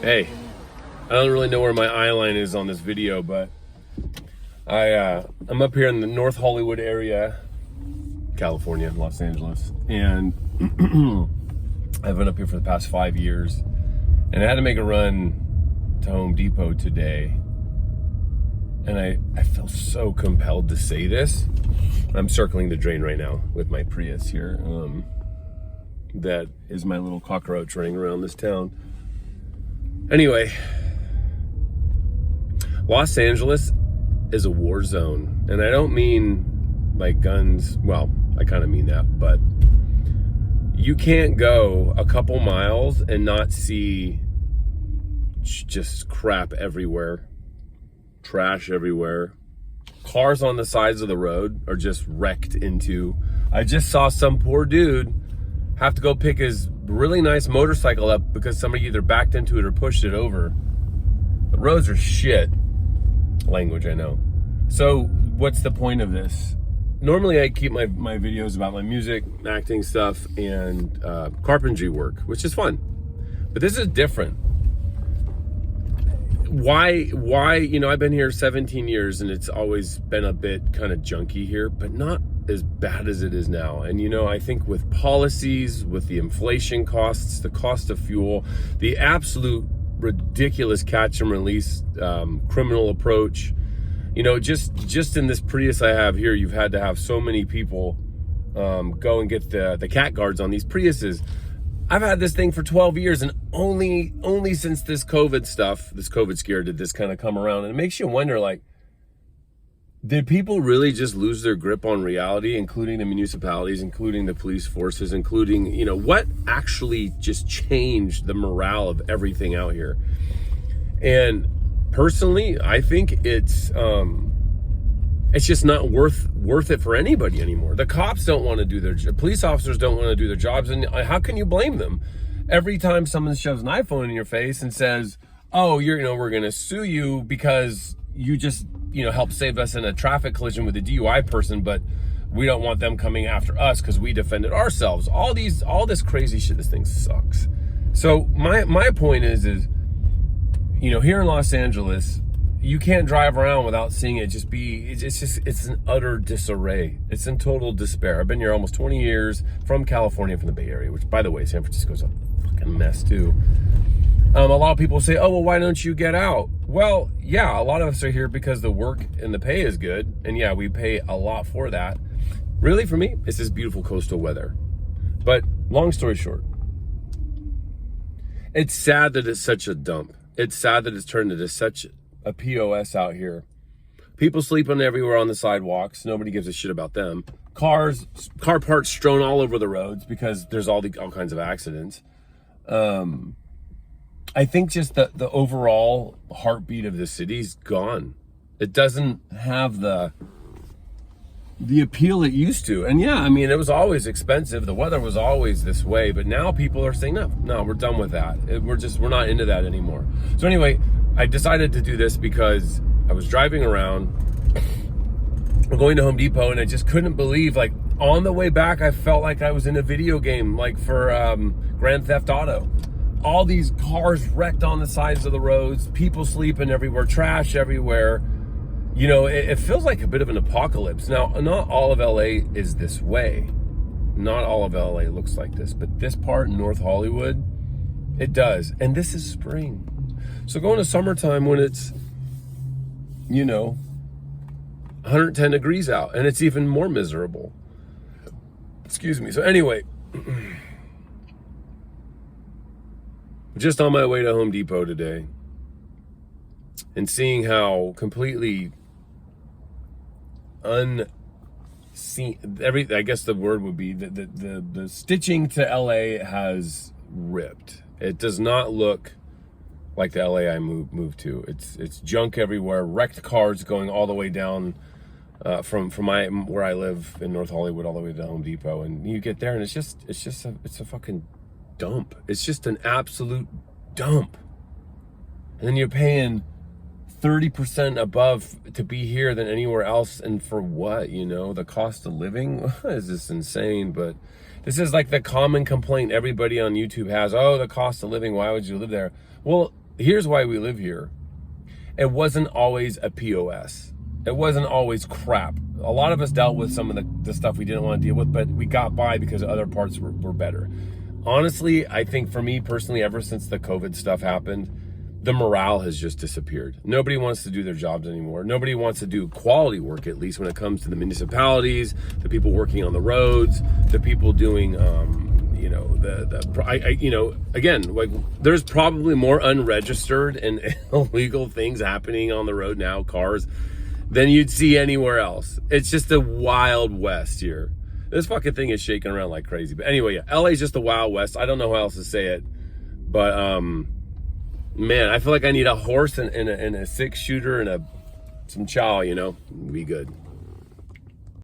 Hey, I don't really know where my eye line is on this video, but I'm up here in the North Hollywood area, California, Los Angeles, and I've been up here for the past 5 years, and I had to make a run to Home Depot today, and I feel so compelled to say this. I'm circling the drain right now with my Prius here. That is my little cockroach running around this town. Anyway, Los Angeles is a war zone, and I don't mean like guns. Well, I kind of mean that, but you can't go a couple miles and not see just crap everywhere, trash everywhere. Cars on the sides of the road are just wrecked into. I just saw some poor dude have to go pick his really nice motorcycle up because somebody either backed into it or pushed it over. The roads are shit. Language, I know. So what's the point of this? Normally I keep my videos about my music, acting stuff, and carpentry work, which is fun. But this is different. Why, I've been here 17 years and it's always been a bit kind of junky here, but not as bad as it is now. And I think with policies, with the inflation costs, the cost of fuel, the absolute ridiculous catch and release criminal approach, just in this Prius I have here, you've had to have so many people go and get the cat guards on these Priuses. I've had this thing for 12 years, and only since this COVID scare did this kind of come around. And it makes you wonder, like, did people really just lose their grip on reality, including the municipalities, including the police forces, including, what actually just changed the morale of everything out here? And personally, I think it's just not worth it for anybody anymore. The cops don't want to do their job. Police officers don't want to do their jobs. And how can you blame them? Every time someone shoves an iPhone in your face and says, oh, we're going to sue you because you just, helped save us in a traffic collision with a DUI person, but we don't want them coming after us because we defended ourselves. All this crazy shit, this thing sucks. So my point is, here in Los Angeles, you can't drive around without seeing it it's an utter disarray. It's in total despair. I've been here almost 20 years from California, from the Bay Area, which, by the way, San Francisco's a fucking mess too. A lot of people say, oh, well, why don't you get out? Well, yeah, a lot of us are here because the work and the pay is good. And yeah, we pay a lot for that. Really, for me, it's this beautiful coastal weather. But long story short, it's sad that it's such a dump. It's sad that it's turned into such a POS out here. People sleeping everywhere on the sidewalks. Nobody gives a shit about them. Car parts strewn all over the roads because there's all kinds of accidents. I think just the overall heartbeat of the city's gone. It doesn't have the appeal it used to. And yeah, it was always expensive. The weather was always this way, but now people are saying, no, we're done with that. We're not into that anymore. So anyway, I decided to do this because I was driving around, going to Home Depot, and I just couldn't believe, like, on the way back, I felt like I was in a video game, like for Grand Theft Auto. All these cars wrecked on the sides of the roads, people sleeping everywhere, trash everywhere. It feels like a bit of an apocalypse. Now, not all of LA is this way. Not all of LA looks like this, but this part in North Hollywood, it does. And this is spring. So going to summertime when it's, 110 degrees out, and it's even more miserable. Excuse me. So anyway, just on my way to Home Depot today and seeing how completely unseen, I guess the word would be the stitching to LA has ripped. It does not look like the LA I moved to. It's junk everywhere, wrecked cars going all the way down from where I live in North Hollywood all the way to Home Depot, and you get there and it's a fucking dump. It's just an absolute dump. And then you're paying 30% above to be here than anywhere else, and for what? The cost of living is just insane. But this is like the common complaint everybody on YouTube has. Oh, the cost of living, why would you live there? Well, here's why we live here. It wasn't always a POS. It wasn't always crap. A lot of us dealt with some of the stuff we didn't want to deal with, but we got by because other parts were better. Honestly, I think for me personally, ever since the COVID stuff happened, the morale has just disappeared. Nobody wants to do their jobs anymore. Nobody wants to do quality work, at least when it comes to the municipalities, the people working on the roads, the people doing, again, like there's probably more unregistered and illegal things happening on the road now, cars, than you'd see anywhere else. It's just a wild west here. This fucking thing is shaking around like crazy. But anyway, yeah, LA's just a wild west. I don't know how else to say it, but man, I feel like I need a horse and a 6-shooter and some chow, be good.